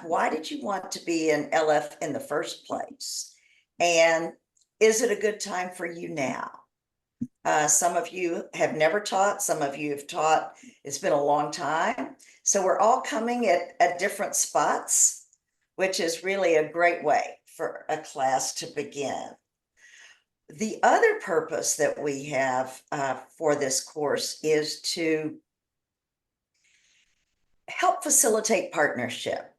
why did you want to be an LF in the first place? And is it a good time for you now? Some of you have never taught, some of you have taught, it's been a long time. So we're all coming at different spots, which is really a great way for a class to begin. The other purpose that we have for this course is to help facilitate partnership.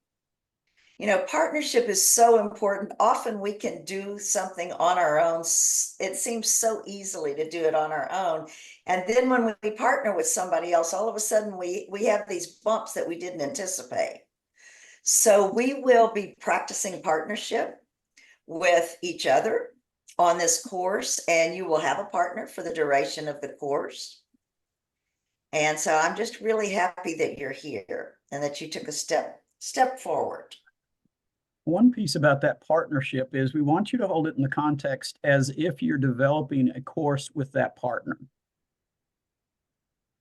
You know, partnership is so important. Often we can do something on our own. It seems so easily to do it on our own. And then when we partner with somebody else, all of a sudden we have these bumps that we didn't anticipate. So we will be practicing partnership with each other on this course, and you will have a partner for the duration of the course. And so I'm just really happy that you're here and that you took a step forward. One piece about that partnership is we want you to hold it in the context as if you're developing a course with that partner.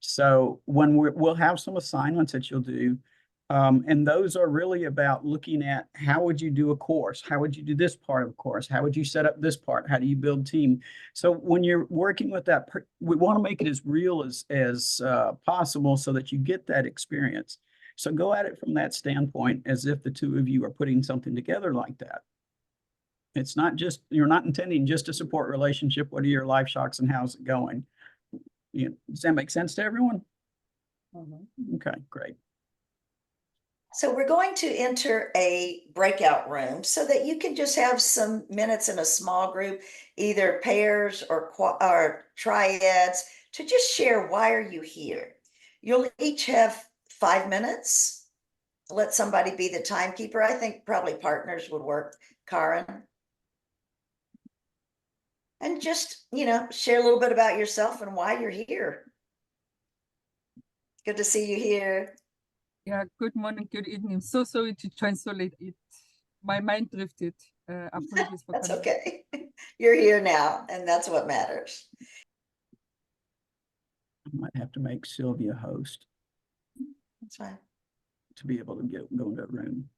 So when we'll have some assignments that you'll do, and those are really about looking at how would you do a course? How would you do this part of a course? How would you set up this part? How do you build team? So when you're working with that, we want to make it as real as possible so that you get that experience. So go at it from that standpoint as if the two of you are putting something together like that. It's not just, you're not intending just to support relationship. What are your life shocks and how's it going? You know, does that make sense to everyone? Mm-hmm. Okay, great. So we're going to enter a breakout room so that you can just have some minutes in a small group, either pairs or triads, to just share why are you here. You'll each have 5 minutes. Let somebody be the timekeeper. I think probably partners would work, Karen. And just, you know, share a little bit about yourself and why you're here. Good to see you here. Yeah, good morning, good evening. So sorry to translate it. My mind drifted. Apologies for That's coming. okay. You're here now, and that's what matters. I might have to make Sylvia host. That's fine. To be able to go into a room.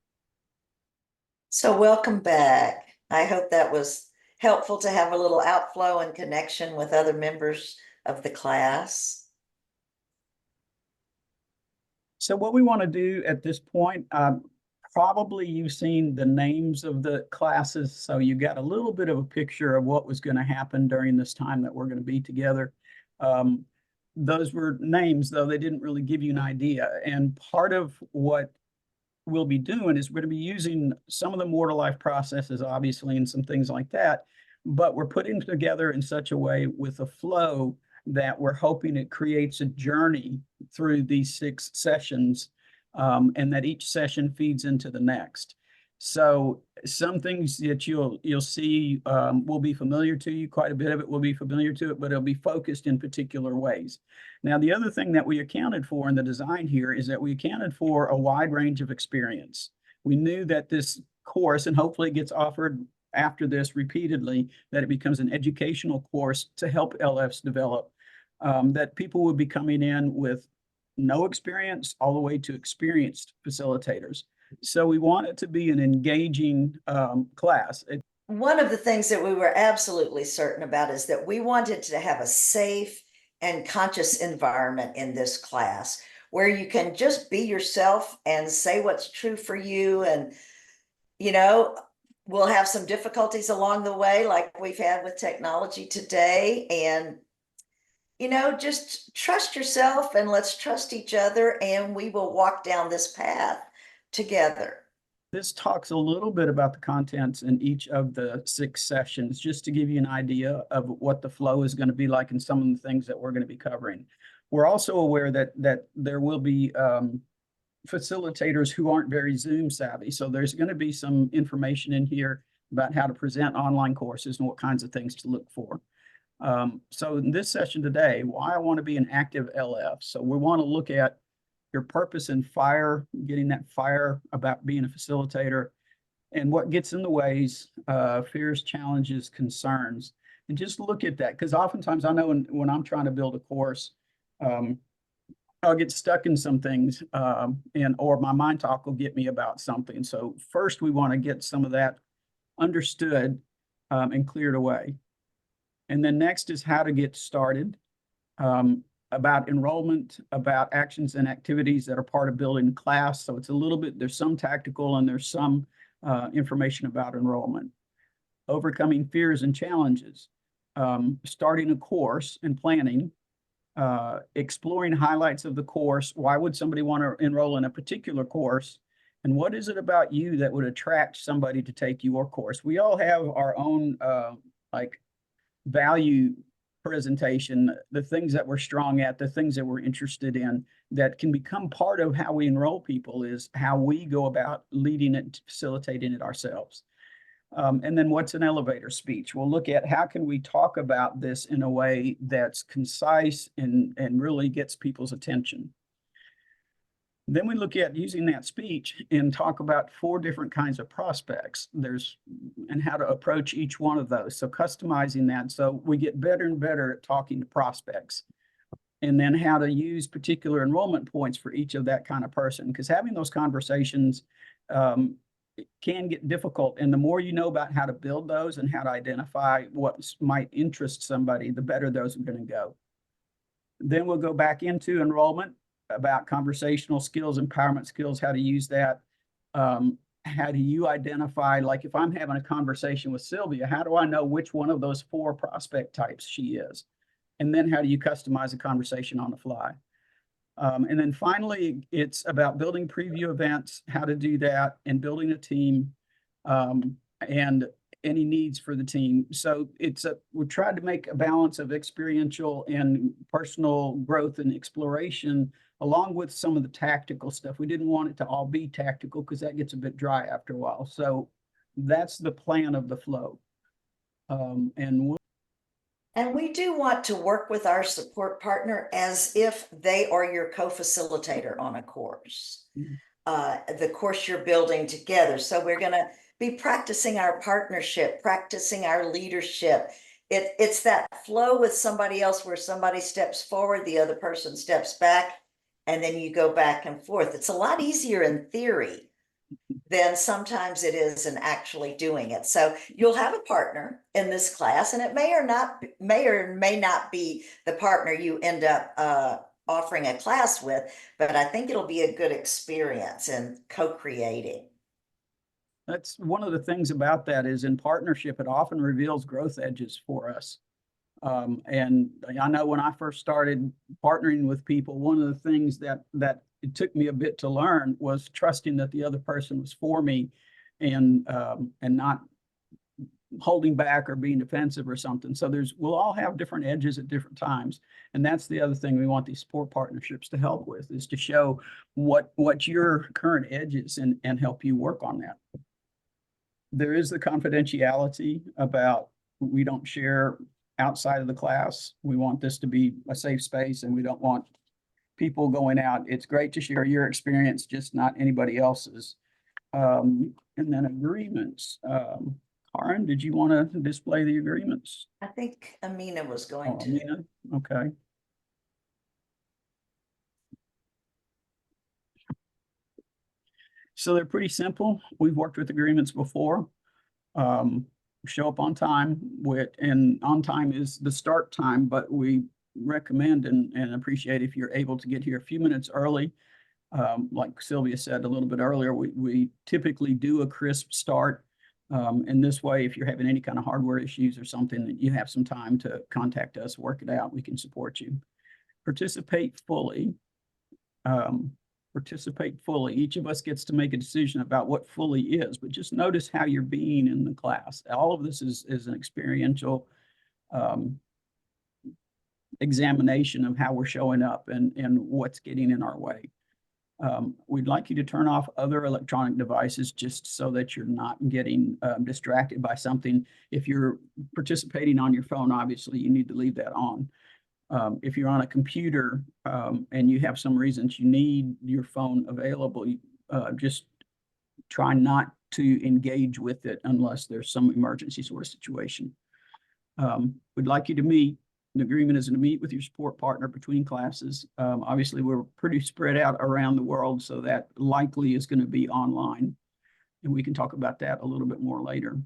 So welcome back. I hope that was helpful to have a little outflow and connection with other members of the class. So what we want to do at this point, probably you've seen the names of the classes, so you got a little bit of a picture of what was going to happen during this time that we're going to be together. Those were names, though they didn't really give you an idea. And part of what we'll be doing is we're going to be using some of the more to life processes, obviously, and some things like that, but we're putting together in such a way with a flow that we're hoping it creates a journey through these 6 sessions, and that each session feeds into the next. So some things that you'll see will be familiar to you. Quite a bit of it will be familiar to it, but it'll be focused in particular ways. Now, the other thing that we accounted for in the design here is that we accounted for a wide range of experience. We knew that this course, and hopefully it gets offered after this repeatedly, that it becomes an educational course to help LFs develop, that people would be coming in with no experience all the way to experienced facilitators. So we want it to be an engaging class. One of the things that we were absolutely certain about is that we wanted to have a safe and conscious environment in this class where you can just be yourself and say what's true for you. And, you know, we'll have some difficulties along the way, like we've had with technology today. And, you know, just trust yourself and let's trust each other, and we will walk down this path together. This talks a little bit about the contents in each of the 6 sessions, just to give you an idea of what the flow is going to be like and some of the things that we're going to be covering. We're also aware that there will be facilitators who aren't very Zoom savvy. So there's going to be some information in here about how to present online courses and what kinds of things to look for. So in this session today, why I want to be an active LF. So we want to look at your purpose and fire, getting that fire about being a facilitator, and what gets in the ways, fears, challenges, concerns, and just look at that. Because oftentimes I know when I'm trying to build a course, I'll get stuck in some things, or my mind talk will get me about something. So first we want to get some of that understood and cleared away. And then next is how to get started, about enrollment, about actions and activities that are part of building class. So it's a little bit, there's some tactical and there's some information about enrollment. Overcoming fears and challenges, starting a course and planning, exploring highlights of the course. Why would somebody want to enroll in a particular course? And what is it about you that would attract somebody to take your course? We all have our own like value presentation, the things that we're strong at, the things that we're interested in that can become part of how we enroll people is how we go about leading it, facilitating it ourselves. And then what's an elevator speech? We'll look at how can we talk about this in a way that's concise and really gets people's attention. Then we look at using that speech and talk about 4 different kinds of prospects. And how to approach each one of those. So customizing that so we get better and better at talking to prospects. And then how to use particular enrollment points for each of that kind of person. Because having those conversations can get difficult. And the more you know about how to build those and how to identify what might interest somebody, the better those are going to go. Then we'll go back into enrollment, about conversational skills, empowerment skills, how to use that. How do you identify, like if I'm having a conversation with Sylvia, how do I know which one of those 4 prospect types she is? And then how do you customize a conversation on the fly? And then finally, it's about building preview events, how to do that, and building a team, and any needs for the team. So we tried to make a balance of experiential and personal growth and exploration, along with some of the tactical stuff. We didn't want it to all be tactical because that gets a bit dry after a while. So that's the plan of the flow. And we do want to work with our support partner as if they are your co-facilitator on a course, the course you're building together. So we're going to be practicing our partnership, practicing our leadership. It's that flow with somebody else where somebody steps forward, the other person steps back, and then you go back and forth. It's a lot easier in theory than sometimes it is in actually doing it. So you'll have a partner in this class, and it may or may not be the partner you end up offering a class with, but I think it'll be a good experience in co-creating. That's one of the things about that is in partnership, it often reveals growth edges for us. And I know when I first started partnering with people, one of the things that it took me a bit to learn was trusting that the other person was for me and not holding back or being defensive or something. So we'll all have different edges at different times. And that's the other thing we want these support partnerships to help with, is to show what your current edge is and help you work on that. There is the confidentiality about we don't share outside of the class. We want this to be a safe space, and we don't want people going out. It's great to share your experience, just not anybody else's. And then agreements. Karen, did you want to display the agreements? I think Amina was going to. Amina? Okay. So they're pretty simple. We've worked with agreements before. Show up on time, and on time is the start time, but we recommend and appreciate if you're able to get here a few minutes early. Like Sylvia said a little bit earlier, we typically do a crisp start. And this way, if you're having any kind of hardware issues or something, that you have some time to contact us, work it out, we can support you. Participate fully. Each of us gets to make a decision about what fully is, but just notice how you're being in the class. All of this is an experiential examination of how we're showing up and what's getting in our way. We'd like you to turn off other electronic devices just so that you're not getting distracted by something. If you're participating on your phone, obviously you need to leave that on. If you're on a computer and you have some reasons you need your phone available, just try not to engage with it unless there's some emergency sort of situation. We'd like you to meet The agreement is to meet with your support partner between classes. Obviously, we're pretty spread out around the world, so that likely is going to be online. And we can talk about that a little bit more later.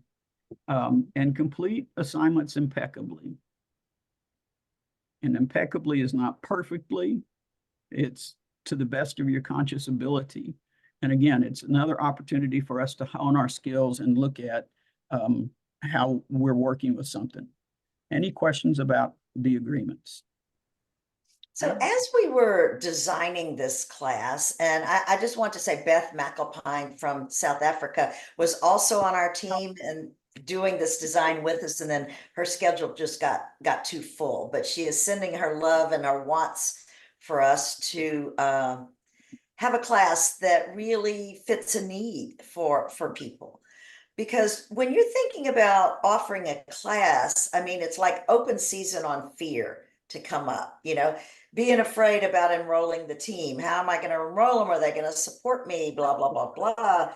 And complete assignments impeccably. And impeccably is not perfectly, it's to the best of your conscious ability. And again, it's another opportunity for us to hone our skills and look at how we're working with something. Any questions about the agreements? So as we were designing this class, and I just want to say Beth McAlpine from South Africa was also on our team and doing this design with us, and then her schedule just got too full, but she is sending her love and her wants for us to have a class that really fits a need for people. Because when you're thinking about offering a class, I mean, it's like open season on fear to come up, you know, being afraid about enrolling the team. How am I going to enroll them? Are they going to support me? Blah, blah, blah, blah.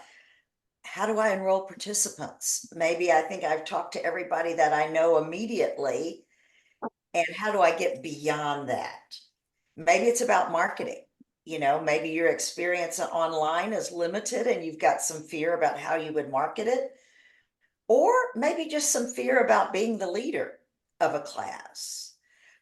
How do I enroll participants? Maybe I think I've talked to everybody that I know immediately. And how do I get beyond that? Maybe it's about marketing. You know, maybe your experience online is limited and you've got some fear about how you would market it. Or maybe just some fear about being the leader of a class.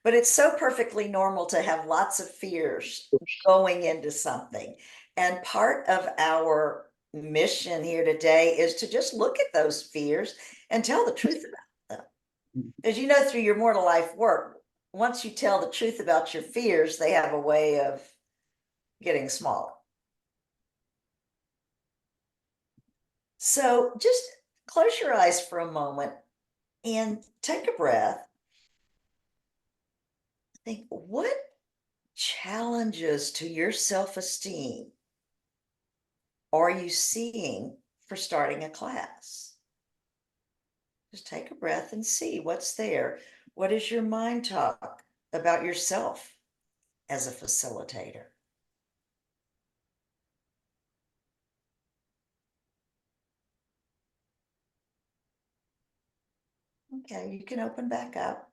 But it's so perfectly normal to have lots of fears going into something. And part of our mission here today is to just look at those fears and tell the truth about them. As you know, through your mortal life work, once you tell the truth about your fears, they have a way of getting smaller. So just close your eyes for a moment and take a breath. Think, what challenges to your self-esteem are you seeing for starting a class? Just take a breath and see what's there. What is your mind talk about yourself as a facilitator? Okay, you can open back up.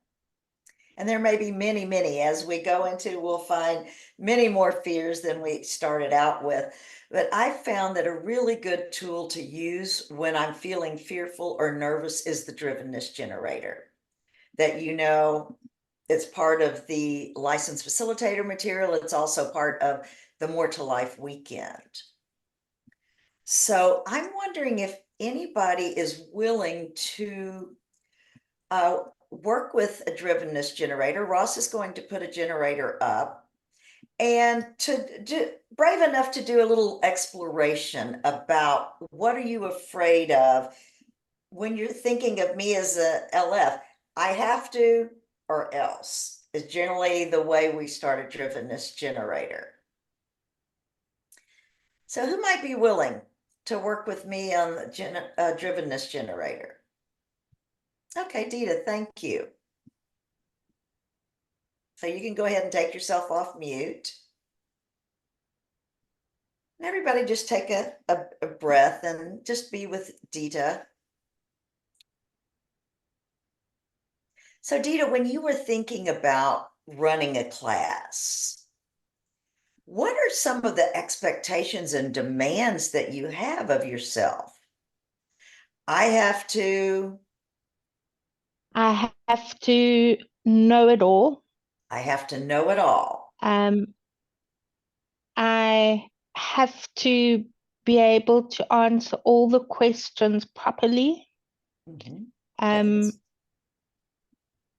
And there may be many, many as we go into, we'll find many more fears than we started out with. But I found that a really good tool to use when I'm feeling fearful or nervous is the drivenness generator. That, you know, it's part of the licensed facilitator material. It's also part of the More to Life weekend. So I'm wondering if anybody is willing to work with a drivenness generator. Ross is going to put a generator up, and to do brave enough to do a little exploration about what are you afraid of when you're thinking of me as a LF. I have to, or else is generally the way we start a drivenness generator. So who might be willing to work with me on the drivenness generator? Okay, Dita, thank you. So you can go ahead and take yourself off mute. And everybody just take a breath and just be with Dita. So Dita, when you were thinking about running a class, what are some of the expectations and demands that you have of yourself? I have to know it all. I have to know it all. I have to be able to answer all the questions properly. Mhm. Yes.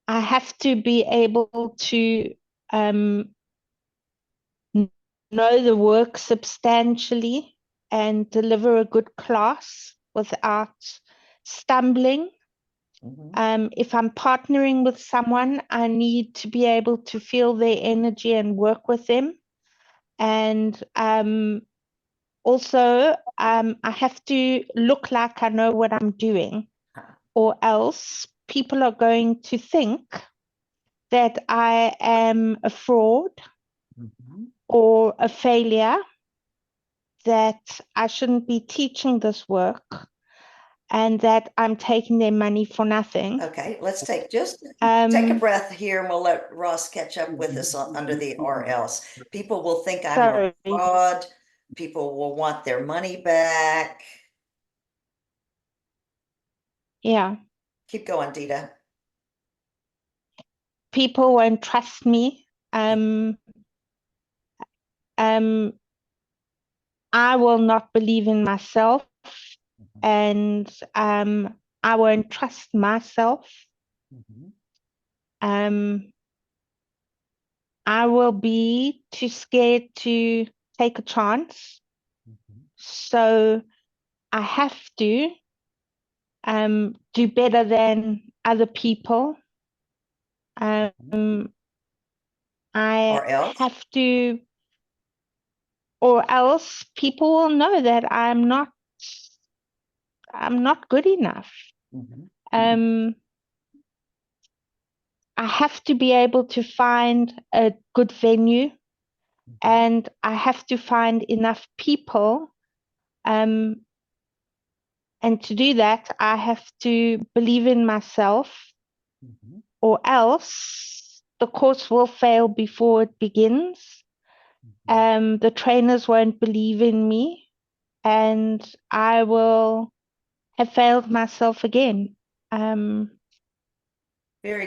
I have to be able to know the work substantially and deliver a good class without stumbling. If I'm partnering with someone, I need to be able to feel their energy and work with them. And also, I have to look like I know what I'm doing, or else people are going to think that I am a fraud or a failure, that I shouldn't be teaching this work. and that I'm taking their money for nothing. Okay, let's take a Um, breath here and we'll let Ross catch up with us under the or else. People will think I'm a sorry. fraud. People will want their money back. Yeah. Keep going, Dita. People won't trust me. I will not believe in myself, and I won't trust myself. I will be too scared to take a chance. So I have to do better than other people. I Or else? have to, or else people will know that I'm not good enough. I have to be able to find a good venue, and I have to find enough people. And to do that, I have to believe in myself, or else the course will fail before it begins. The trainers won't believe in me, and I will have failed myself again. Very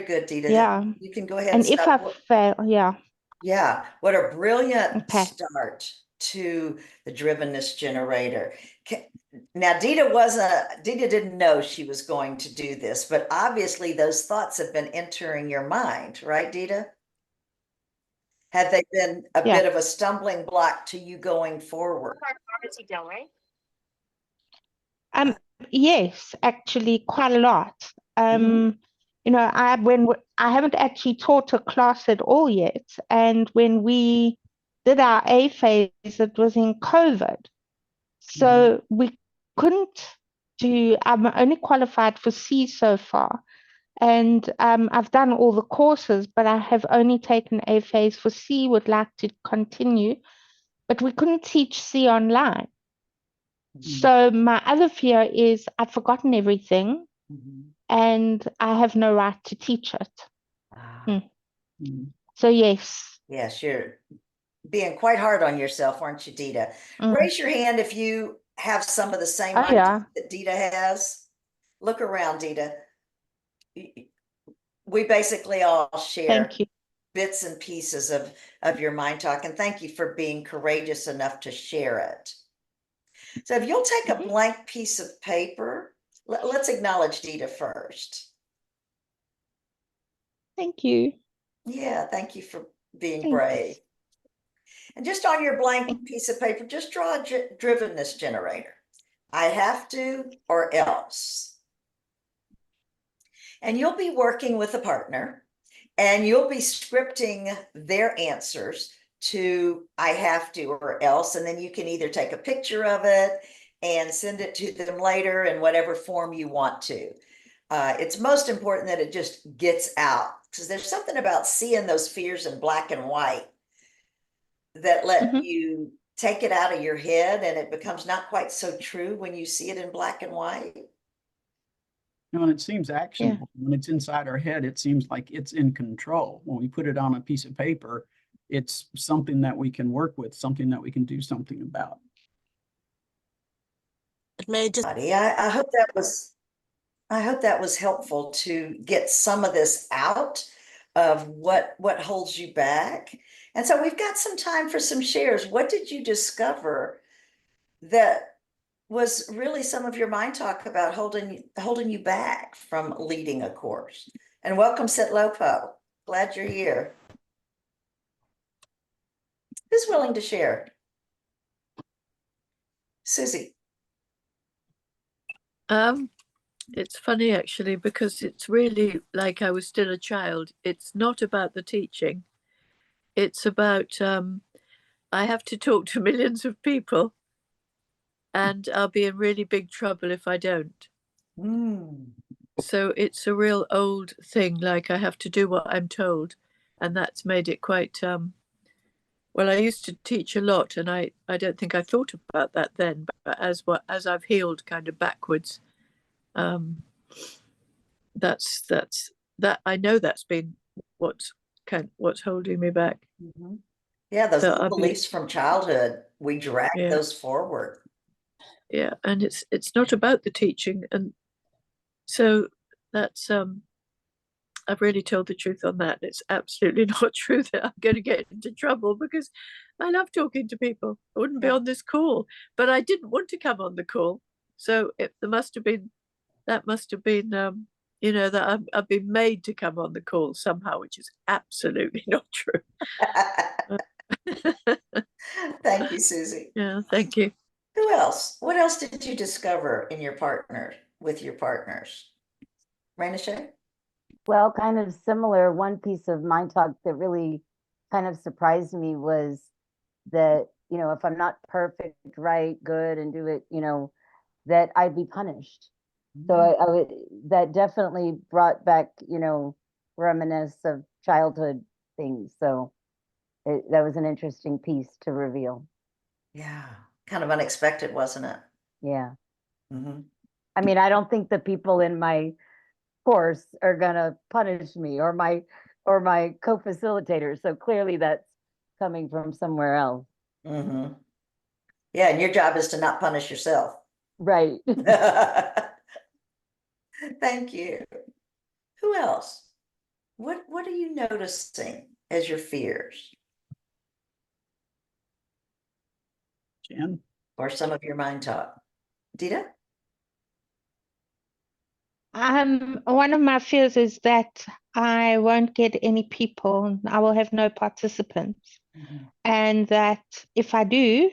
good, Dita. Yeah. You can go ahead And if I stop. fail, yeah. Yeah, what a brilliant Okay. start to the drivenness generator. Now, Dita didn't know she was going to do this, but obviously those thoughts have been entering your mind, right, Dita? Have they been a Yeah. bit of a stumbling block to you going forward? Yes, actually quite a lot. You know, I haven't actually taught a class at all yet, and when we did our A phase, it was in COVID, so we couldn't do. I'm only qualified for C so far, and I've done all the courses, but I have only taken A phase for C. Would like to continue, but we couldn't teach C online. So my other fear is I've forgotten everything and I have no right to teach it. So yes. Yes, you're being quite hard on yourself, aren't you, Dita? Raise your hand if you have some of the same ideas that Dita has. Look around, Dita. We basically all share Thank you. bits and pieces of your mind talk, and thank you for being courageous enough to share it. So if you'll take a blank piece of paper, let's acknowledge Dita first. Thank you. Yeah, thank you for being brave. And just on your blank piece of paper, just draw a drivenness generator. I have to, or else. And you'll be working with a partner, and you'll be scripting their answers to I have to or else. And then you can either take a picture of it and send it to them later in whatever form you want to. It's most important that it just gets out, because there's something about seeing those fears in black and white that let you take it out of your head, and it becomes not quite so true when you see it in black and white. You know, and it seems actionable. When it's inside our head, it seems like it's in control. When we put it on a piece of paper, it's something that we can work with, something that we can do something about. It may just I hope that was helpful to get some of this out of what holds you back. And so we've got some time for some shares. What did you discover that was really some of your mind talk about holding you back from leading a course? And welcome, Sitlopo. Glad you're here. Who's willing to share? Susie. It's funny actually, because it's really like I was still a child. It's not about the teaching. It's about I have to talk to millions of people, and I'll be in really big trouble if I don't. So it's a real old thing, like I have to do what I'm told, and that's made it quite well, I used to teach a lot, and I don't think I thought about that then, but as I've healed kind of backwards, That I know that's been what's holding me back. Yeah, those So old I'll be- beliefs from childhood, we drag Yeah. those forward. Yeah, and it's not about the teaching, and so that's I've really told the truth on that. It's absolutely not true that I'm going to get into trouble, because I love talking to people. I wouldn't be on this call, but I didn't want to come on the call. So that must have been, you know, that I've been made to come on the call somehow, which is absolutely not true. Thank you, Susie. Yeah, thank you. Who else? What else did you discover in your partner, with your partners? Raina Shay? Well, kind of similar. One piece of mind talk that really kind of surprised me was that, you know, if I'm not perfect, right, good, and do it, you know, that I'd be punished. So I would, that definitely brought back, you know, reminisce of childhood things. So that was an interesting piece to reveal. Yeah, kind of unexpected, wasn't it? Yeah. Mhm. I mean, I don't think the people in my course are gonna punish me or my co-facilitators. So clearly that's coming from somewhere else. Mhm. Yeah, and your job is to not punish yourself. Right. Thank you. Who else? What are you noticing as your fears Jen? or some of your mind talk? Dita? One of my fears is that I won't get any people. I will have no participants, and that if I do,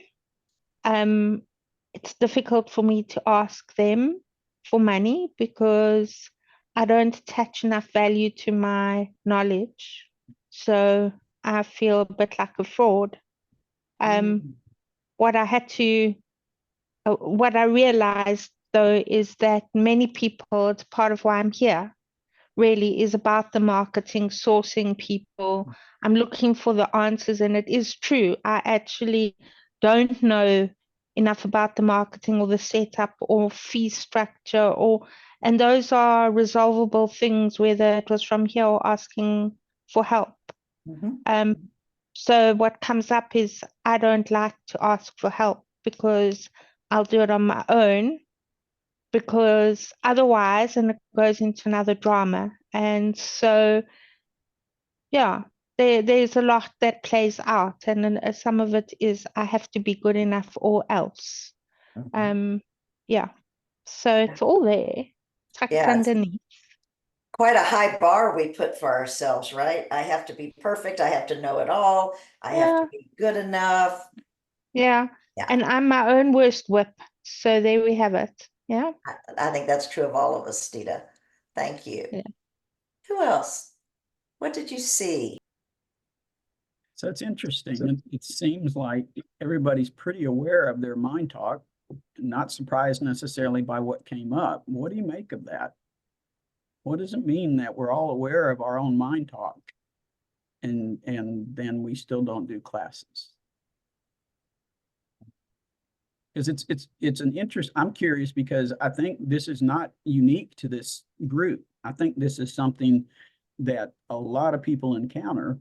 it's difficult for me to ask them for money because I don't attach enough value to my knowledge. So I feel a bit like a fraud. What I realized though is that many people, it's part of why I'm here, really is about the marketing, sourcing people. I'm looking for the answers, and it is true. I actually don't know enough about the marketing or the setup or fee structure, and those are resolvable things, whether it was from here or asking for help. So what comes up is I don't like to ask for help because I'll do it on my own, because otherwise, and it goes into another drama. And so, yeah, there's a lot that plays out, and then some of it is I have to be good enough or else. Yeah, so it's all there. Tucked Yeah, it's underneath. quite a high bar we put for ourselves, right? I have to be perfect. I have to know it all. I have to be good enough. Yeah. Yeah. And I'm my own worst whip. So there we have it. Yeah. I think that's true of all of us, Dita. Thank you. Yeah. Who else? What did you see? So it's interesting. It seems like everybody's pretty aware of their mind talk, not surprised necessarily by what came up. What do you make of that? What does it mean that we're all aware of our own mind talk and then we still don't do classes? Because it's an interest. I'm curious because I think this is not unique to this group. I think this is something that a lot of people encounter.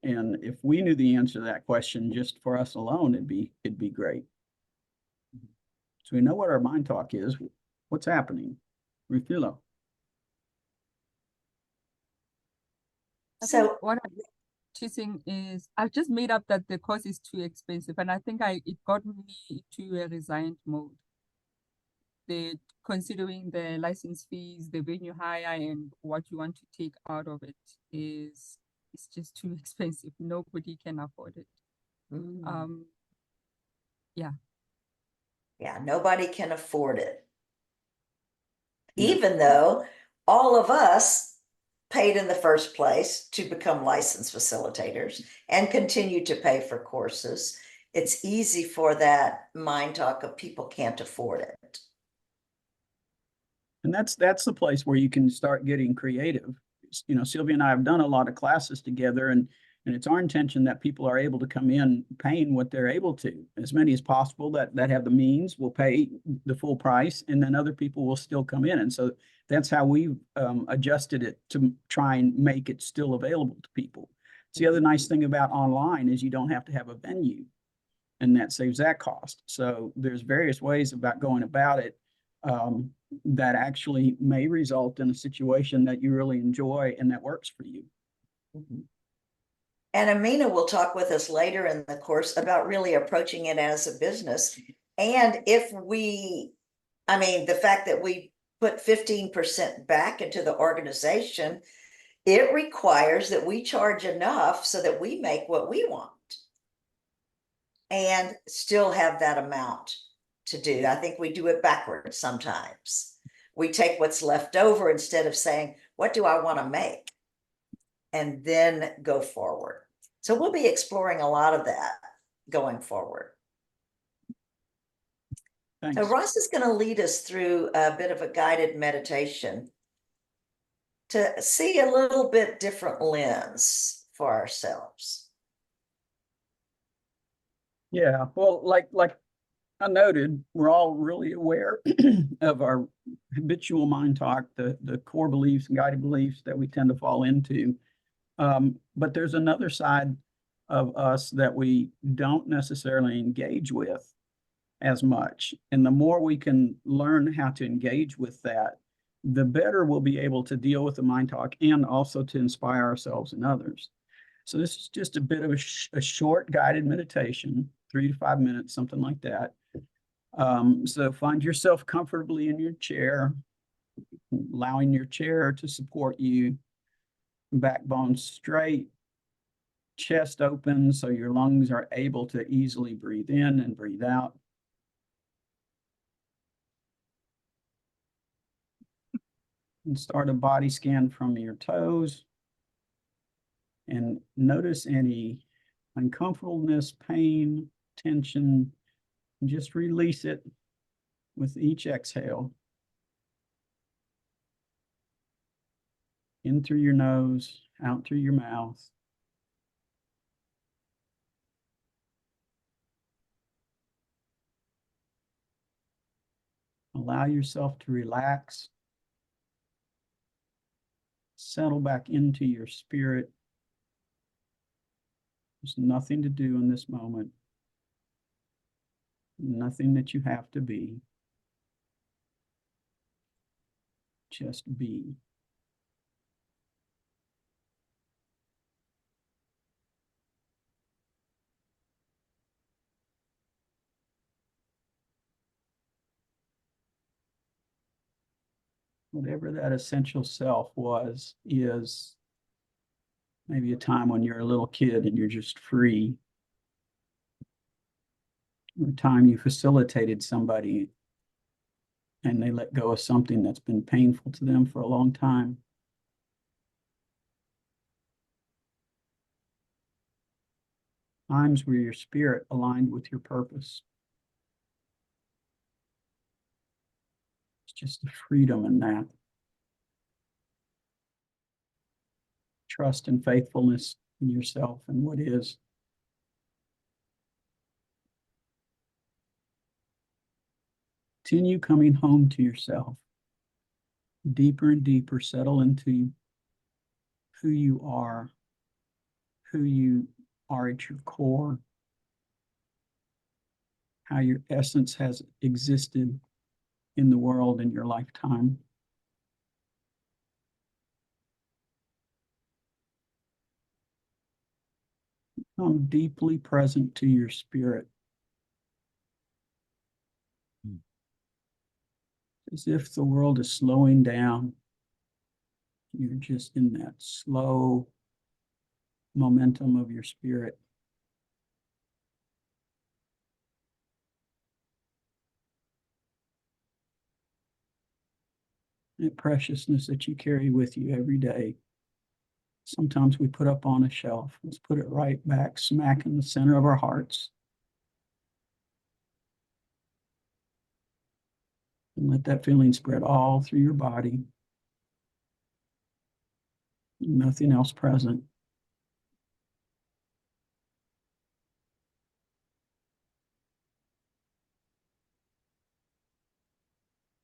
And if we knew the answer to that question just for us alone, it'd be great. So we know what our mind talk is. What's happening? Rufilo. So what I'm noticing is I've just made up that the course is too expensive, and I think it got me to a resigned mode. Considering the license fees, the venue hire, and what you want to take out of it is it's just too expensive. Nobody can afford it. Yeah. Yeah, nobody can afford it. Even though all of us paid in the first place to become licensed facilitators and continue to pay for courses, it's easy for that mind talk of people can't afford it. And that's the place where you can start getting creative. You know, Sylvia and I have done a lot of classes together, and And it's our intention that people are able to come in paying what they're able to. As many as possible that have the means will pay the full price, and then other people will still come in. And so that's how we adjusted it to try and make it still available to people. So the other nice thing about online is you don't have to have a venue, and that saves that cost. So there's various ways about going about it that actually may result in a situation that you really enjoy and that works for you. And Amina will talk with us later in the course about really approaching it as a business. And if we, I mean, the fact that we put 15% back into the organization, it requires that we charge enough so that we make what we want and still have that amount to do. I think we do it backwards sometimes. We take what's left over instead of saying, what do I want to make? And then go forward. So we'll be exploring a lot of that going forward. Thanks. So Ross is going to lead us through a bit of a guided meditation to see a little bit different lens for ourselves. Yeah, well, like I noted, we're all really aware of our habitual mind talk, the core beliefs and guided beliefs that we tend to fall into. But there's another side of us that we don't necessarily engage with as much. And the more we can learn how to engage with that, the better we'll be able to deal with the mind talk and also to inspire ourselves and others. So this is just a bit of a short guided meditation, 3 to 5 minutes, something like that. So find yourself comfortably in your chair, allowing your chair to support you, backbone straight, chest open so your lungs are able to easily breathe in and breathe out. And start a body scan from your toes. And notice any uncomfortableness, pain, tension, and just release it with each exhale. In through your nose, out through your mouth. Allow yourself to relax. Settle back into your spirit. There's nothing to do in this moment. Nothing that you have to be. Just be. Whatever that essential self was, is maybe a time when you're a little kid and you're just free. Or a time you facilitated somebody and they let go of something that's been painful to them for a long time. Times where your spirit aligned with your purpose. It's just the freedom in that. Trust and faithfulness in yourself and what is. Continue coming home to yourself. Deeper and deeper, settle into who you are at your core, how your essence has existed in the world in your lifetime. Become deeply present to your spirit. As if the world is slowing down. You're just in that slow momentum of your spirit. That preciousness that you carry with you every day. Sometimes we put up on a shelf. Let's put it right back, smack in the center of our hearts. And let that feeling spread all through your body. Nothing else present.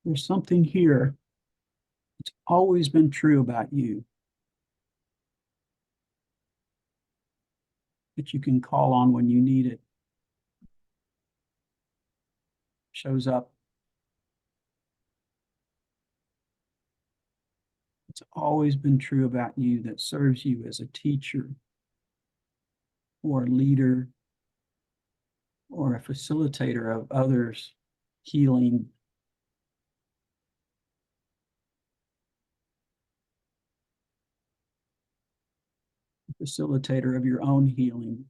There's something here that's always been true about you that you can call on when you need it. Shows up. It's always been true about you that serves you as a teacher or a leader or a facilitator of others' healing. Facilitator of your own healing.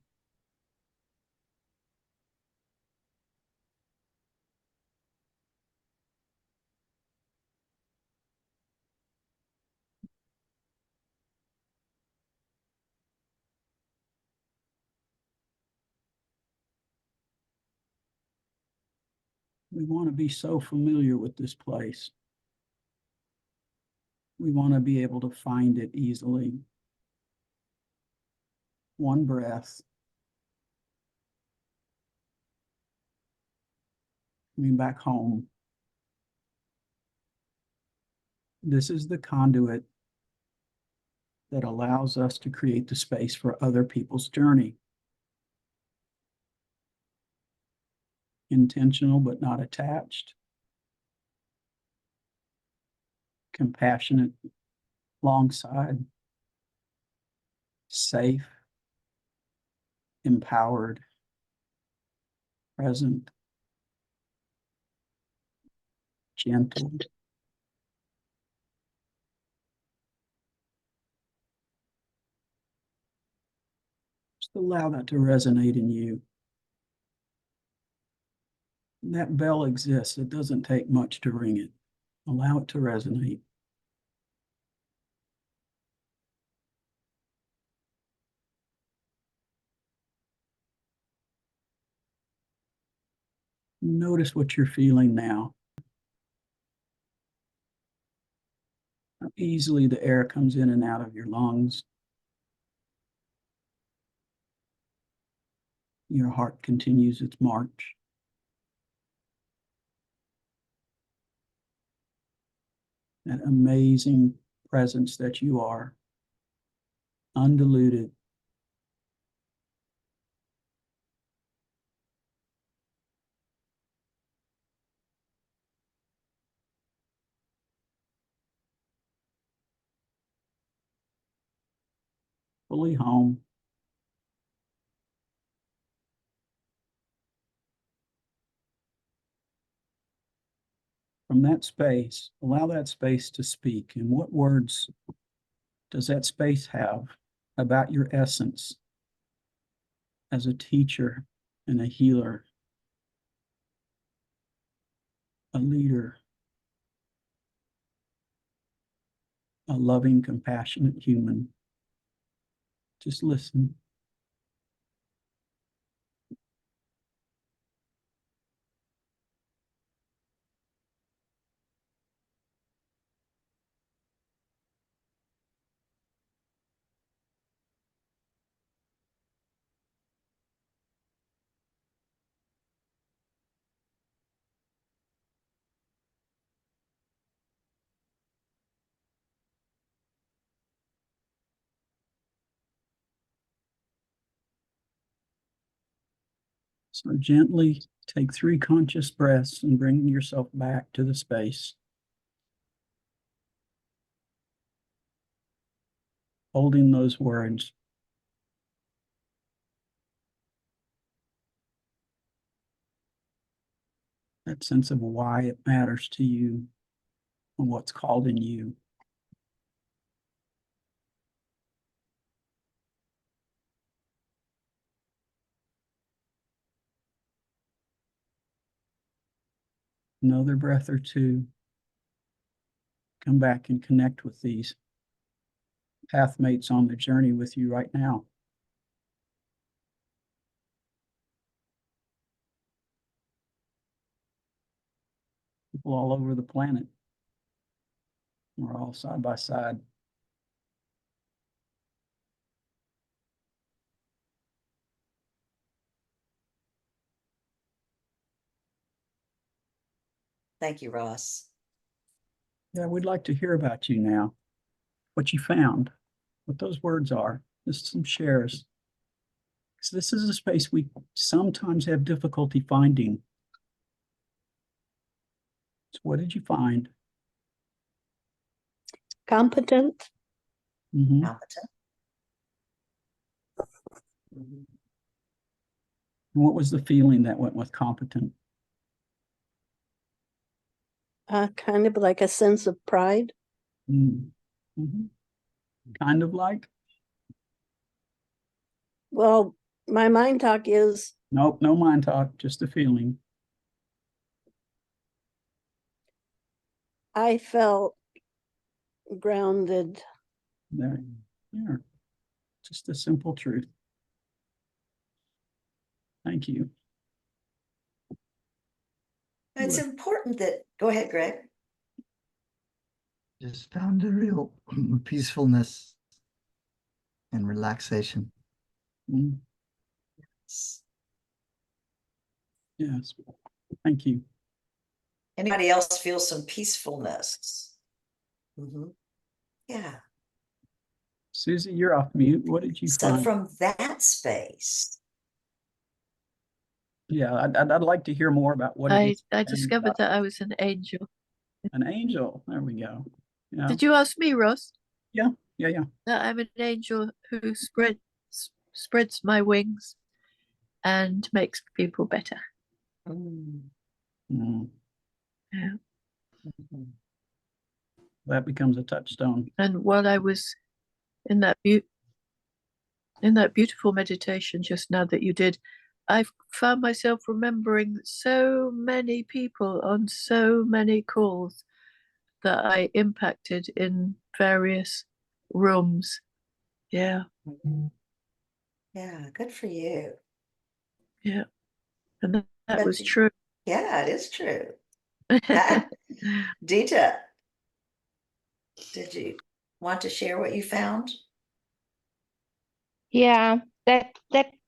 We want to be so familiar with this place. We want to be able to find it easily. One breath. Coming back home. This is the conduit that allows us to create the space for other people's journey. Intentional but not attached. Compassionate alongside. Safe. Empowered. Present. Gentle. Just allow that to resonate in you. That bell exists. It doesn't take much to ring it. Allow it to resonate. Notice what you're feeling now. How easily the air comes in and out of your lungs. Your heart continues its march. That amazing presence that you are, undiluted. Fully home. From that space, allow that space to speak. And what words does that space have about your essence as a teacher and a healer, a leader, a loving, compassionate human? Just listen. So gently take 3 conscious breaths and bring yourself back to the space. Holding those words. That sense of why it matters to you and what's called in you. Another breath or two. Come back and connect with these pathmates on the journey with you right now. People all over the planet. We're all side by side. Thank you, Ross. Yeah, we'd like to hear about you now, what you found, what those words are, just some shares. So this is a space we sometimes have difficulty finding. So what did you find? Competent. Mhm. Competent. And what was the feeling that went with competent? Kind of like a sense of pride. Mm. Mhm. Kind of like? Well, my mind talk is Nope, no mind talk, just a feeling. I felt grounded. There. Just a simple truth. Thank you. It's important that, go ahead, Greg. Just found a real peacefulness and relaxation. Mm. Yes, thank you. Anybody else feel some peacefulness? Yeah. Susie, you're off mute. What did you So find? from that space, Yeah, I'd like to hear more about what it is. I discovered that I was an angel. An angel. There we go. Yeah. Did you ask me, Ross? Yeah. That I'm an angel who spreads my wings and makes people better. Mm. Yeah. That becomes a touchstone. And while I was in that beautiful meditation just now that you did, I found myself remembering so many people on so many calls that I impacted in various rooms. Yeah. yeah, good for you. Yeah. And that But was true. yeah, it is true. Dita, did you want to share what you found? Yeah, that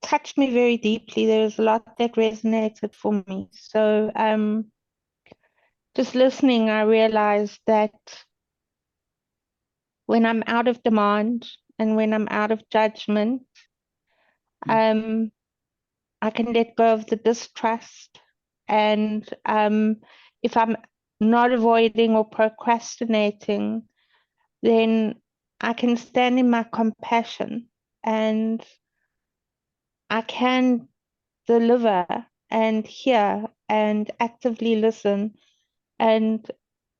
touched me very deeply. There was a lot that resonated for me. So just listening, I realized that when I'm out of demand and when I'm out of judgment, I can let go of the distrust. And if I'm not avoiding or procrastinating, then I can stand in my compassion and I can deliver and hear and actively listen. And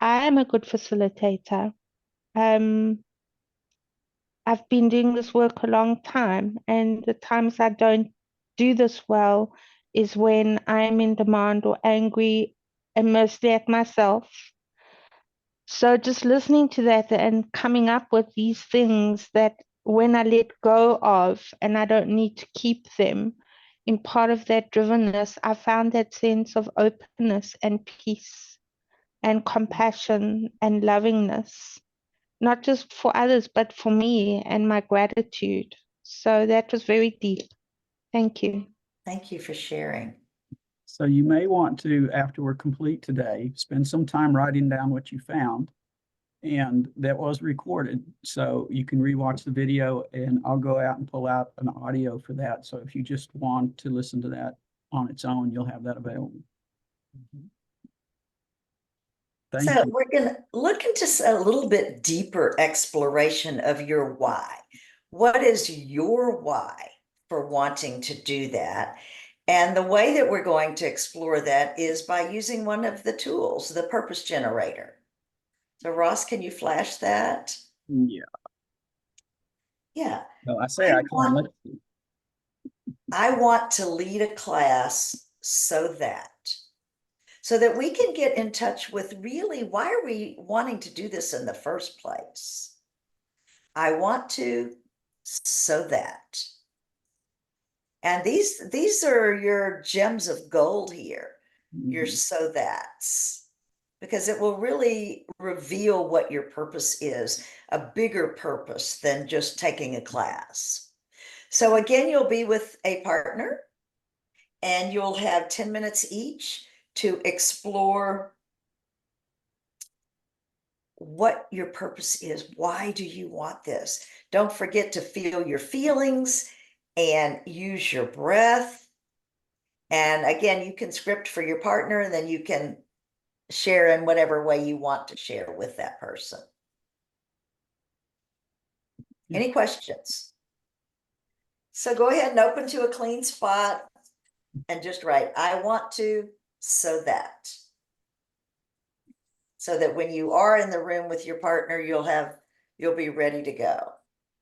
I am a good facilitator. I've been doing this work a long time, and the times I don't do this well is when I'm in demand or angry and mostly at myself. So just listening to that and coming up with these things that when I let go of and I don't need to keep them, in part of that drivenness, I found that sense of openness and peace and compassion and lovingness, not just for others, but for me and my gratitude. So that was very deep. Thank you. Thank you for sharing. So you may want to, after we're complete today, spend some time writing down what you found. And that was recorded. So you can rewatch the video and I'll go out and pull out an audio for that. So if you just want to listen to that on its own, you'll have that available. Thank So you. we're going to look into a little bit deeper exploration of your why. What is your why for wanting to do that? And the way that we're going to explore that is by using one of the tools, the purpose generator. So Ross, can you flash that? Yeah. Yeah. No, I say I can't let you. I want to lead a class so that we can get in touch with really, why are we wanting to do this in the first place? I want to, so that. And these are your gems of gold here, your so that's, because it will really reveal what your purpose is, a bigger purpose than just taking a class. So again, you'll be with a partner and you'll have 10 minutes each to explore what your purpose is. Why do you want this? Don't forget to feel your feelings and use your breath. And again, you can script for your partner, and then you can share in whatever way you want to share with that person. Any questions? So go ahead and open to a clean spot and just write, I want to, so that. So that when you are in the room with your partner, you'll be ready to go.